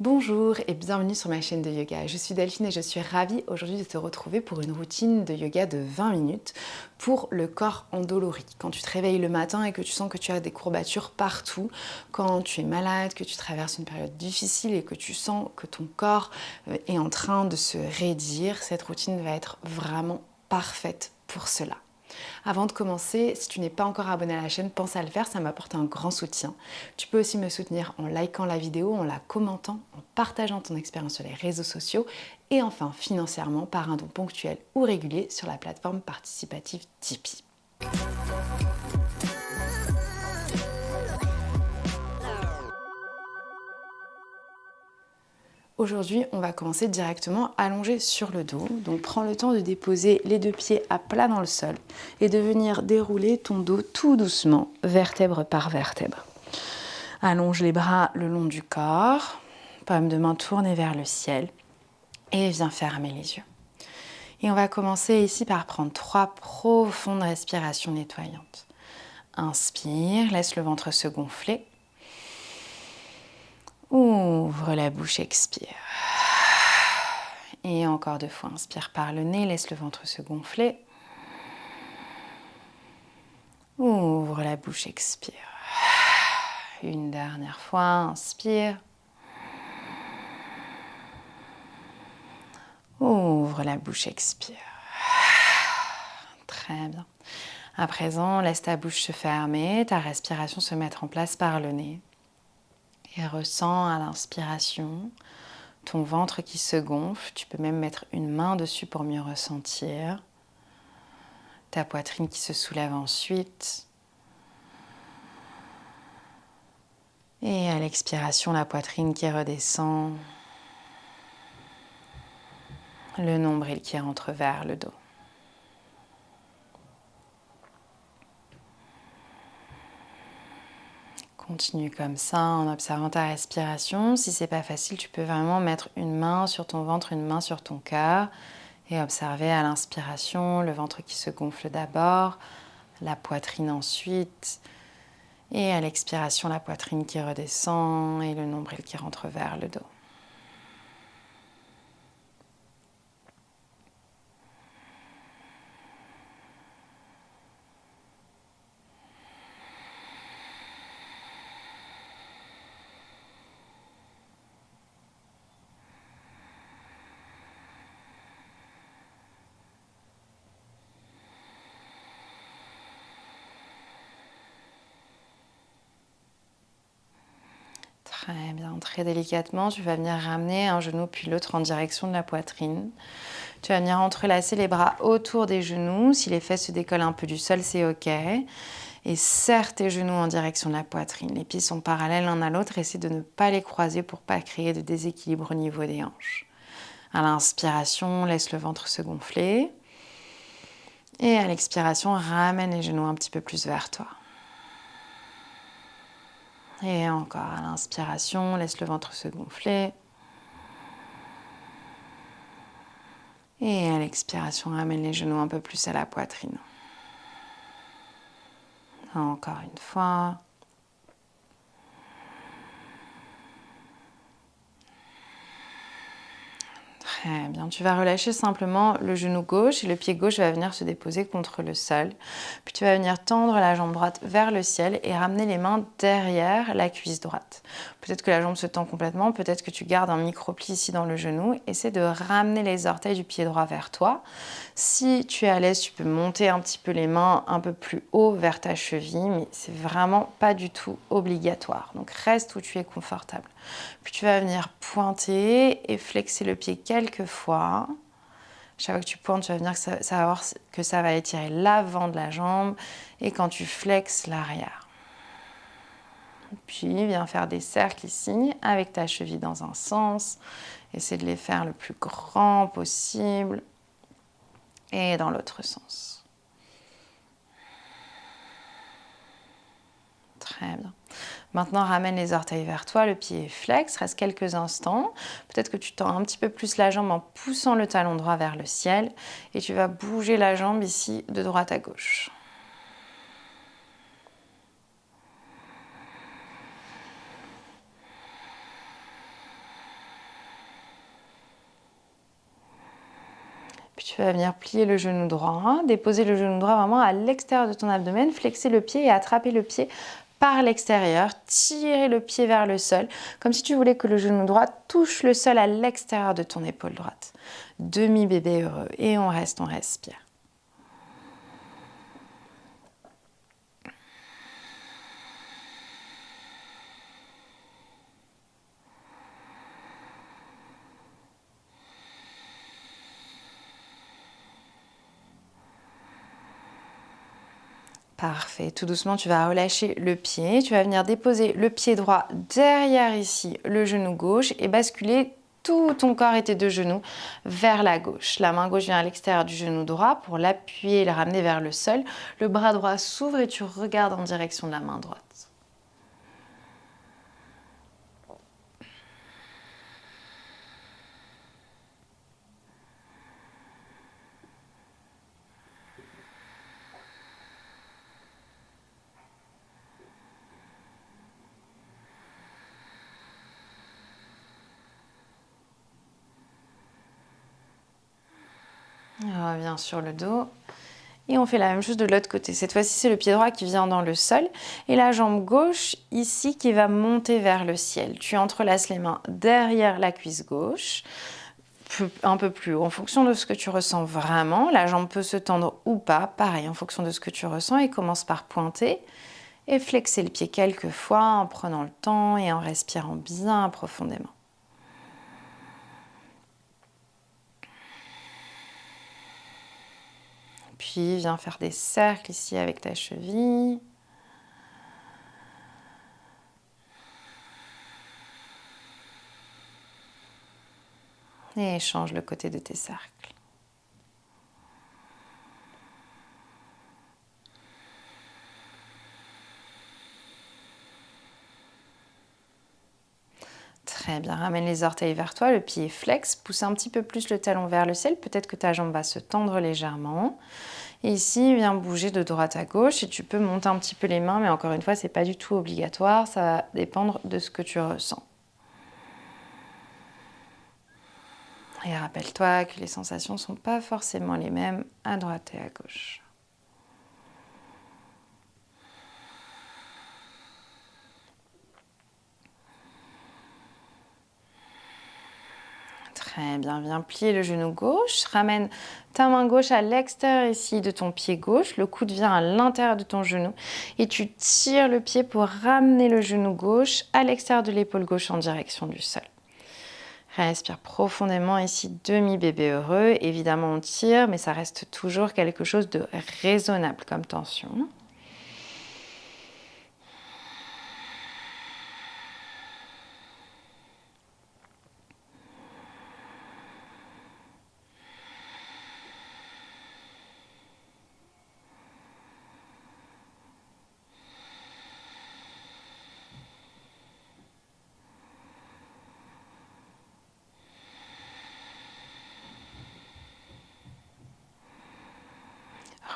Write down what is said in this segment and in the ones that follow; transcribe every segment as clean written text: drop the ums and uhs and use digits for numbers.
Bonjour et bienvenue sur ma chaîne de yoga. Je suis Delphine et je suis ravie aujourd'hui de te retrouver pour une routine de yoga de 20 minutes pour le corps endolori. Quand tu te réveilles le matin et que tu sens que tu as des courbatures partout, quand tu es malade, que tu traverses une période difficile et que tu sens que ton corps est en train de se raidir, cette routine va être vraiment parfaite pour cela. Avant de commencer, si tu n'es pas encore abonné à la chaîne, pense à le faire, ça m'apporte un grand soutien. Tu peux aussi me soutenir en likant la vidéo, en la commentant, en partageant ton expérience sur les réseaux sociaux et enfin financièrement par un don ponctuel ou régulier sur la plateforme participative Tipeee. Aujourd'hui, on va commencer directement allongé sur le dos. Donc prends le temps de déposer les deux pieds à plat dans le sol et de venir dérouler ton dos tout doucement, vertèbre par vertèbre. Allonge les bras le long du corps, paume de main tournée vers le ciel et viens fermer les yeux. Et on va commencer ici par prendre 3 profondes respirations nettoyantes. Inspire, laisse le ventre se gonfler. Ouvre la bouche, expire. Et encore 2 fois, inspire par le nez, laisse le ventre se gonfler. Ouvre la bouche, expire. Une dernière fois, inspire. Ouvre la bouche, expire. Très bien. À présent, laisse ta bouche se fermer, ta respiration se mettre en place par le nez. Et ressens à l'inspiration ton ventre qui se gonfle. Tu peux même mettre une main dessus pour mieux ressentir. Ta poitrine qui se soulève ensuite. Et à l'expiration, la poitrine qui redescend. Le nombril qui rentre vers le dos. Continue comme ça en observant ta respiration. Si c'est pas facile, tu peux vraiment mettre une main sur ton ventre, une main sur ton cœur et observer à l'inspiration le ventre qui se gonfle d'abord, la poitrine ensuite et à l'expiration la poitrine qui redescend et le nombril qui rentre vers le dos. Très bien, très délicatement, tu vas venir ramener un genou puis l'autre en direction de la poitrine. Tu vas venir entrelacer les bras autour des genoux. Si les fesses se décollent un peu du sol, c'est OK. Et serre tes genoux en direction de la poitrine. Les pieds sont parallèles l'un à l'autre. Essaie de ne pas les croiser pour ne pas créer de déséquilibre au niveau des hanches. À l'inspiration, laisse le ventre se gonfler. Et à l'expiration, ramène les genoux un petit peu plus vers toi. Et encore à l'inspiration, laisse le ventre se gonfler. Et à l'expiration, ramène les genoux un peu plus à la poitrine. Encore une fois. Très bien, tu vas relâcher simplement le genou gauche et le pied gauche va venir se déposer contre le sol. Puis tu vas venir tendre la jambe droite vers le ciel et ramener les mains derrière la cuisse droite. Peut-être que la jambe se tend complètement, peut-être que tu gardes un micro-pli ici dans le genou. Essaie de ramener les orteils du pied droit vers toi. Si tu es à l'aise, tu peux monter un petit peu les mains un peu plus haut vers ta cheville, mais c'est vraiment pas du tout obligatoire. Donc reste où tu es confortable. Puis tu vas venir pointer et flexer le pied quelques fois. Chaque fois que tu pointes, tu vas venir que ça va étirer l'avant de la jambe et quand tu flexes l'arrière. Puis viens faire des cercles ici avec ta cheville dans un sens. Essaie de les faire le plus grand possible et dans l'autre sens. Très bien. Maintenant, ramène les orteils vers toi, le pied est flex, reste quelques instants. Peut-être que tu tends un petit peu plus la jambe en poussant le talon droit vers le ciel et tu vas bouger la jambe ici de droite à gauche. Puis tu vas venir plier le genou droit, déposer le genou droit vraiment à l'extérieur de ton abdomen, flexer le pied et attraper le pied par l'extérieur, tirer le pied vers le sol, comme si tu voulais que le genou droit touche le sol à l'extérieur de ton épaule droite. Demi-bébé heureux. Et on reste, on respire. Parfait. Tout doucement, tu vas relâcher le pied. Tu vas venir déposer le pied droit derrière ici, le genou gauche et basculer tout ton corps et tes deux genoux vers la gauche. La main gauche vient à l'extérieur du genou droit pour l'appuyer et le ramener vers le sol. Le bras droit s'ouvre et tu regardes en direction de la main droite. On revient sur le dos. Et on fait la même chose de l'autre côté. Cette fois-ci, c'est le pied droit qui vient dans le sol et la jambe gauche ici qui va monter vers le ciel. Tu entrelaces les mains derrière la cuisse gauche, un peu plus haut en fonction de ce que tu ressens vraiment. La jambe peut se tendre ou pas, pareil en fonction de ce que tu ressens, et commence par pointer et flexer le pied quelques fois en prenant le temps et en respirant bien profondément. Puis viens faire des cercles ici avec ta cheville. Et change le côté de tes cercles. Très bien, ramène les orteils vers toi, le pied flex, pousse un petit peu plus le talon vers le ciel, peut-être que ta jambe va se tendre légèrement. Et ici, viens bouger de droite à gauche et tu peux monter un petit peu les mains, mais encore une fois, ce n'est pas du tout obligatoire, ça va dépendre de ce que tu ressens. Et rappelle-toi que les sensations ne sont pas forcément les mêmes à droite et à gauche. Très bien, viens plier le genou gauche, ramène ta main gauche à l'extérieur ici de ton pied gauche, le coude vient à l'intérieur de ton genou et tu tires le pied pour ramener le genou gauche à l'extérieur de l'épaule gauche en direction du sol. Respire profondément ici, demi-bébé heureux. Évidemment, on tire, mais ça reste toujours quelque chose de raisonnable comme tension.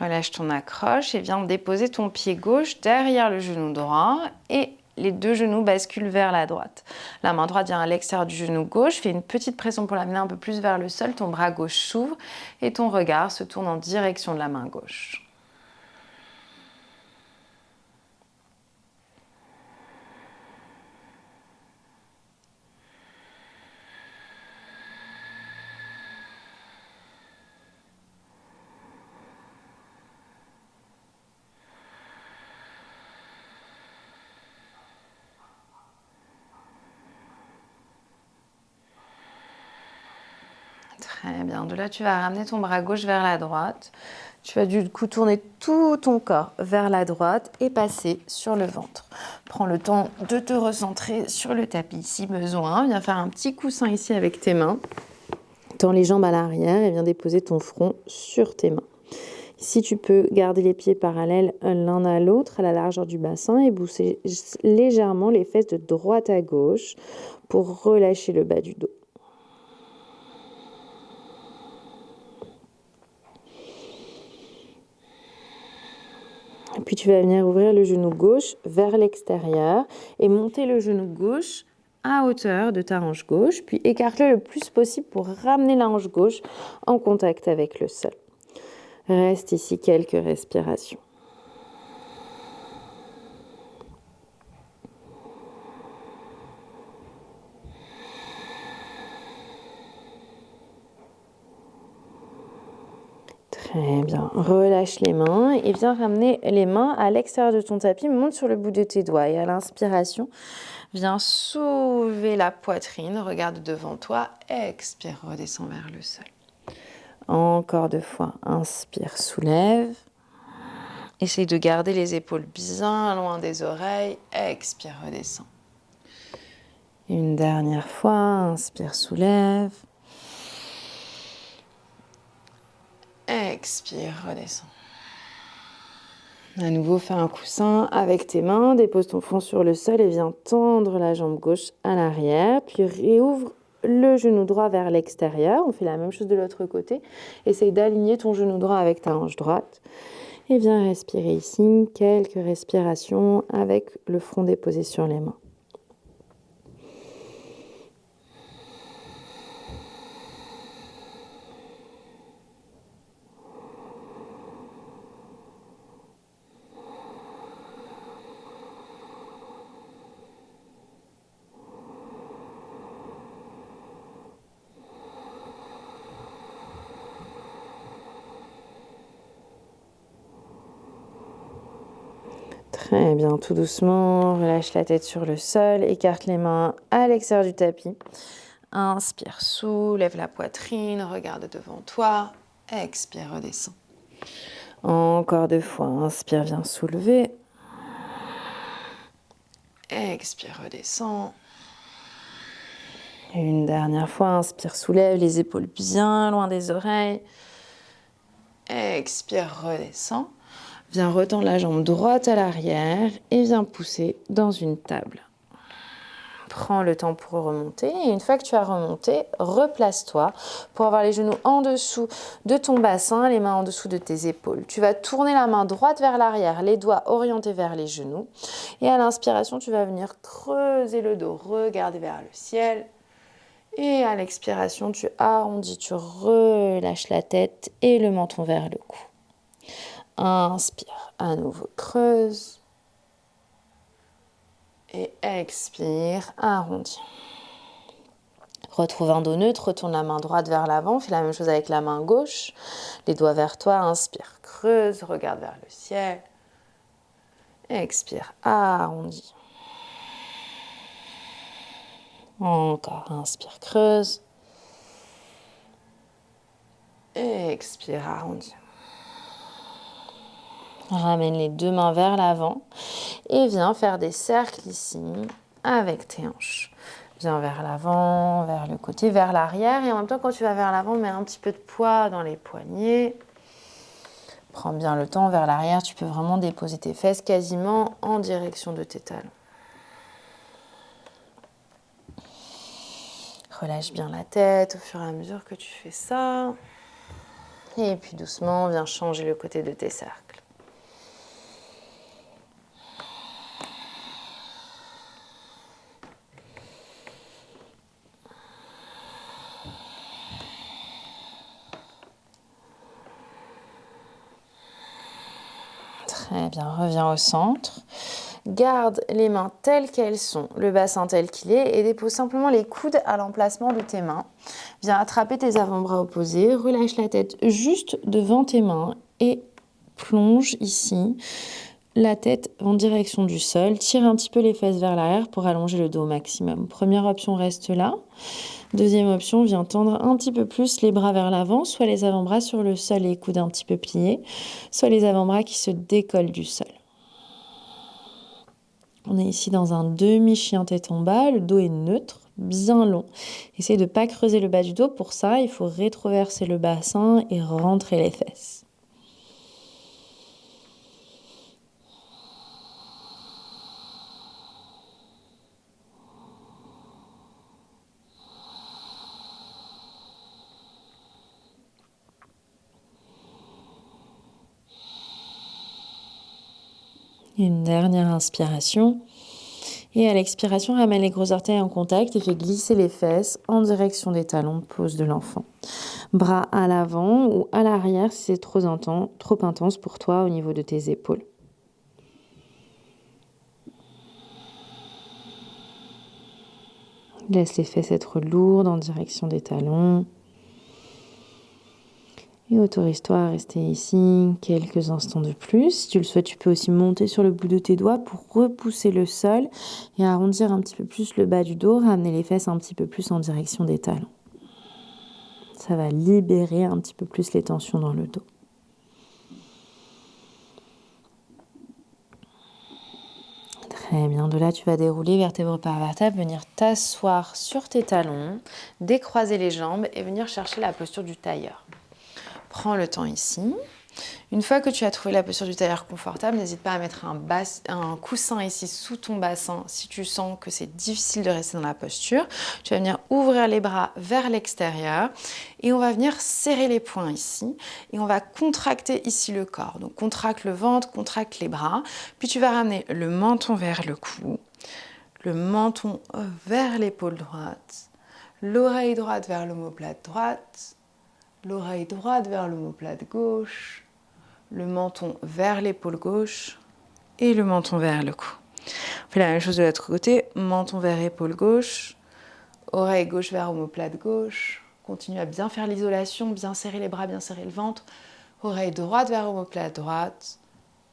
Relâche ton accroche et viens déposer ton pied gauche derrière le genou droit et les deux genoux basculent vers la droite. La main droite vient à l'extérieur du genou gauche, fais une petite pression pour l'amener un peu plus vers le sol, ton bras gauche s'ouvre et ton regard se tourne en direction de la main gauche. Très bien. De là, tu vas ramener ton bras gauche vers la droite. Tu vas du coup tourner tout ton corps vers la droite et passer sur le ventre. Prends le temps de te recentrer sur le tapis si besoin. Viens faire un petit coussin ici avec tes mains. Tends les jambes à l'arrière et viens déposer ton front sur tes mains. Si tu peux garder les pieds parallèles l'un à l'autre à la largeur du bassin et bouger légèrement les fesses de droite à gauche pour relâcher le bas du dos. Puis tu vas venir ouvrir le genou gauche vers l'extérieur et monter le genou gauche à hauteur de ta hanche gauche, puis écarte-le le plus possible pour ramener la hanche gauche en contact avec le sol. Reste ici quelques respirations. Très bien. Relâche les mains et viens ramener les mains à l'extérieur de ton tapis. Monte sur le bout de tes doigts et à l'inspiration, viens soulever la poitrine. Regarde devant toi. Expire, redescends vers le sol. Encore 2 fois. Inspire, soulève. Essaye de garder les épaules bien loin des oreilles. Expire, redescends. Une dernière fois. Inspire, soulève. Expire, redescends. À nouveau, fais un coussin avec tes mains, dépose ton front sur le sol et viens tendre la jambe gauche à l'arrière, puis réouvre le genou droit vers l'extérieur. On fait la même chose de l'autre côté. Essaye d'aligner ton genou droit avec ta hanche droite. Et viens respirer ici, quelques respirations avec le front déposé sur les mains. Très bien, tout doucement, relâche la tête sur le sol, écarte les mains à l'extérieur du tapis. Inspire, soulève la poitrine, regarde devant toi. Expire, redescends. Encore 2 fois, inspire, viens soulever. Expire, redescends. Une dernière fois, inspire, soulève les épaules bien loin des oreilles. Expire, redescends. Viens retendre la jambe droite à l'arrière et viens pousser dans une table. Prends le temps pour remonter et une fois que tu as remonté, replace-toi pour avoir les genoux en dessous de ton bassin, les mains en dessous de tes épaules. Tu vas tourner la main droite vers l'arrière, les doigts orientés vers les genoux. Et à l'inspiration, tu vas venir creuser le dos, regarder vers le ciel. Et à l'expiration, tu arrondis, tu relâches la tête et le menton vers le cou. Inspire, à nouveau creuse. Et expire, arrondis. Retrouve un dos neutre, retourne la main droite vers l'avant, fais la même chose avec la main gauche. Les doigts vers toi, inspire, creuse, regarde vers le ciel. Expire, arrondis. Encore, inspire, creuse. Expire, arrondis. Ramène les 2 mains vers l'avant et viens faire des cercles ici avec tes hanches. Viens vers l'avant, vers le côté, vers l'arrière. Et en même temps, quand tu vas vers l'avant, mets un petit peu de poids dans les poignets. Prends bien le temps vers l'arrière. Tu peux vraiment déposer tes fesses quasiment en direction de tes talons. Relâche bien la tête au fur et à mesure que tu fais ça. Et puis doucement, viens changer le côté de tes cercles. Très bien, reviens au centre. Garde les mains telles qu'elles sont, le bassin tel qu'il est et dépose simplement les coudes à l'emplacement de tes mains. Viens attraper tes avant-bras opposés, relâche la tête juste devant tes mains et plonge ici la tête en direction du sol. Tire un petit peu les fesses vers l'arrière pour allonger le dos au maximum. Première option, reste là. Deuxième option, viens tendre un petit peu plus les bras vers l'avant, soit les avant-bras sur le sol et les coudes un petit peu pliés, soit les avant-bras qui se décollent du sol. On est ici dans un demi-chien tête en bas, le dos est neutre, bien long. Essaye de ne pas creuser le bas du dos, pour ça il faut rétroverser le bassin et rentrer les fesses. Une dernière inspiration. Et à l'expiration, ramène les gros orteils en contact et fais glisser les fesses en direction des talons, pose de l'enfant. Bras à l'avant ou à l'arrière si c'est trop intense pour toi au niveau de tes épaules. Laisse les fesses être lourdes en direction des talons. Et autorise-toi à rester ici quelques instants de plus. Si tu le souhaites, tu peux aussi monter sur le bout de tes doigts pour repousser le sol et arrondir un petit peu plus le bas du dos, ramener les fesses un petit peu plus en direction des talons. Ça va libérer un petit peu plus les tensions dans le dos. Très bien, de là tu vas dérouler vertèbre par vertèbre, venir t'asseoir sur tes talons, décroiser les jambes et venir chercher la posture du tailleur. Prends le temps ici. Une fois que tu as trouvé la posture du tailleur confortable, n'hésite pas à mettre un coussin ici sous ton bassin si tu sens que c'est difficile de rester dans la posture. Tu vas venir ouvrir les bras vers l'extérieur et on va venir serrer les poings ici et on va contracter ici le corps. Donc contracte le ventre, contracte les bras, puis tu vas ramener le menton vers le cou, le menton vers l'épaule droite, l'oreille droite vers l'omoplate droite, l'oreille droite vers l'omoplate gauche, le menton vers l'épaule gauche et le menton vers le cou. On fait la même chose de l'autre côté, menton vers épaule gauche, oreille gauche vers omoplate gauche. Continue à bien faire l'isolation, bien serrer les bras, bien serrer le ventre. Oreille droite vers omoplate droite,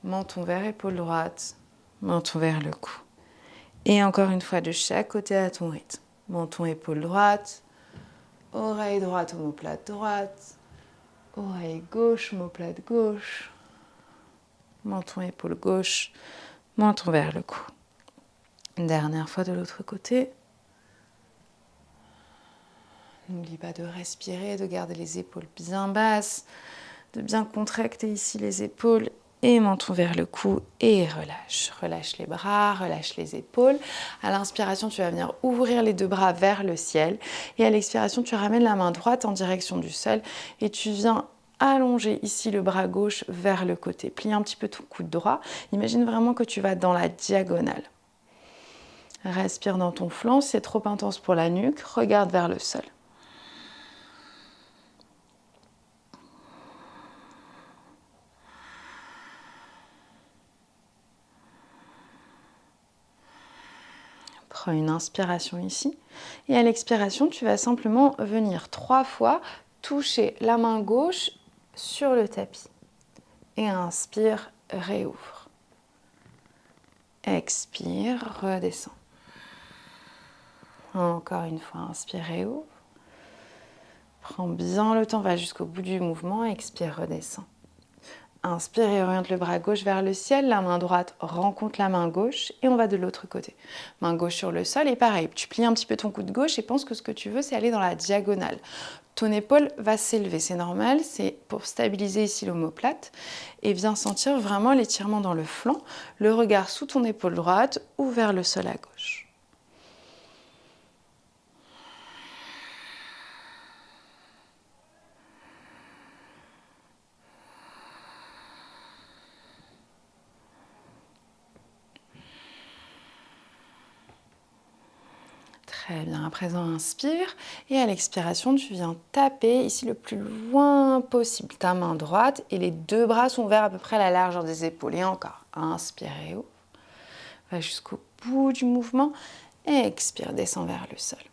menton vers épaule droite, menton vers le cou. Et encore une fois de chaque côté à ton rythme. Menton épaule droite, oreille droite omoplate droite, oreille gauche omoplate gauche, menton épaule gauche, menton vers le cou. Dernière fois de l'autre côté. N'oublie pas de respirer, de garder les épaules bien basses, de bien contracter ici les épaules et menton vers le cou et relâche. Relâche les bras, relâche les épaules. À l'inspiration, tu vas venir ouvrir les deux bras vers le ciel et à l'expiration, tu ramènes la main droite en direction du sol et tu viens allonger ici le bras gauche vers le côté. Plie un petit peu ton coude droit. Imagine vraiment que tu vas dans la diagonale. Respire dans ton flanc. Si c'est trop intense pour la nuque, regarde vers le sol. Prends une inspiration ici. Et à l'expiration, tu vas simplement venir 3 fois toucher la main gauche sur le tapis. Et inspire, réouvre. Expire, redescends. Encore une fois, inspire, réouvre. Prends bien le temps, va jusqu'au bout du mouvement, expire, redescends. Inspire et oriente le bras gauche vers le ciel, la main droite rencontre la main gauche et on va de l'autre côté. Main gauche sur le sol et pareil, tu plies un petit peu ton coude gauche et pense que ce que tu veux c'est aller dans la diagonale. Ton épaule va s'élever, c'est normal, c'est pour stabiliser ici l'omoplate et viens sentir vraiment l'étirement dans le flanc, le regard sous ton épaule droite ou vers le sol à gauche. Très bien, à présent inspire et à l'expiration tu viens taper ici le plus loin possible ta main droite et les deux bras sont ouverts à peu près à la largeur des épaules et encore, inspire et ouvre, va jusqu'au bout du mouvement et expire, descends vers le sol.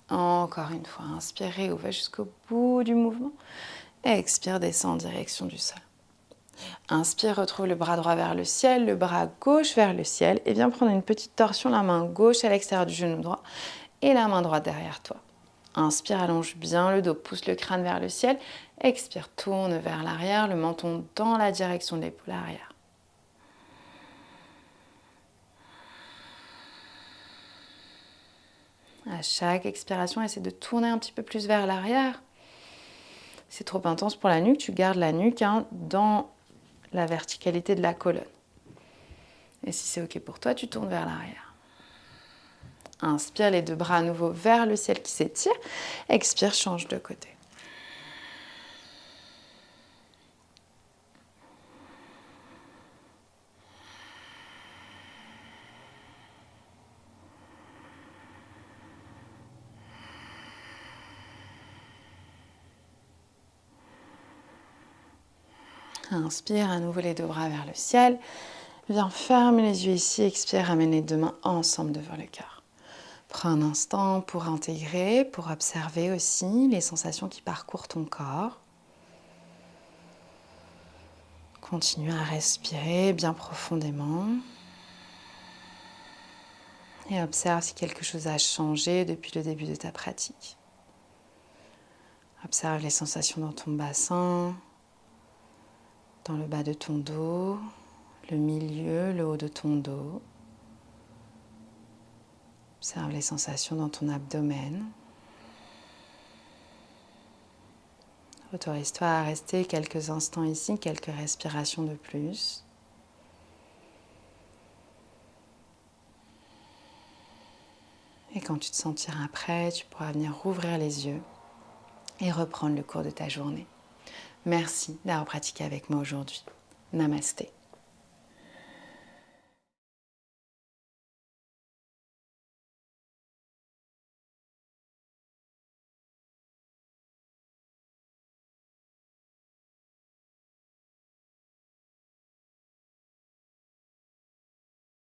Encore une fois, inspire et ouvre, va jusqu'au bout du mouvement et expire, descends en direction du sol. Inspire, retrouve le bras droit vers le ciel, le bras gauche vers le ciel et viens prendre une petite torsion, la main gauche à l'extérieur du genou droit et la main droite derrière toi. Inspire, allonge bien le dos, pousse le crâne vers le ciel. Expire, tourne vers l'arrière, le menton dans la direction de l'épaule arrière. À chaque expiration, essaie de tourner un petit peu plus vers l'arrière. C'est trop intense pour la nuque, tu gardes la nuque dans la verticalité de la colonne. Et si c'est OK pour toi, tu tournes vers l'arrière. Inspire, les deux bras à nouveau vers le ciel qui s'étire. Expire, change de côté. Inspire à nouveau les deux bras vers le ciel. Viens, ferme les yeux ici. Expire, ramène les deux mains ensemble devant le cœur. Prends un instant pour intégrer, pour observer aussi les sensations qui parcourent ton corps. Continue à respirer bien profondément. Et observe si quelque chose a changé depuis le début de ta pratique. Observe les sensations dans ton bassin, dans le bas de ton dos, le milieu, le haut de ton dos. Observe les sensations dans ton abdomen. Autorise-toi à rester quelques instants ici, quelques respirations de plus. Et quand tu te sentiras prêt, tu pourras venir rouvrir les yeux et reprendre le cours de ta journée. Merci d'avoir pratiqué avec moi aujourd'hui. Namasté.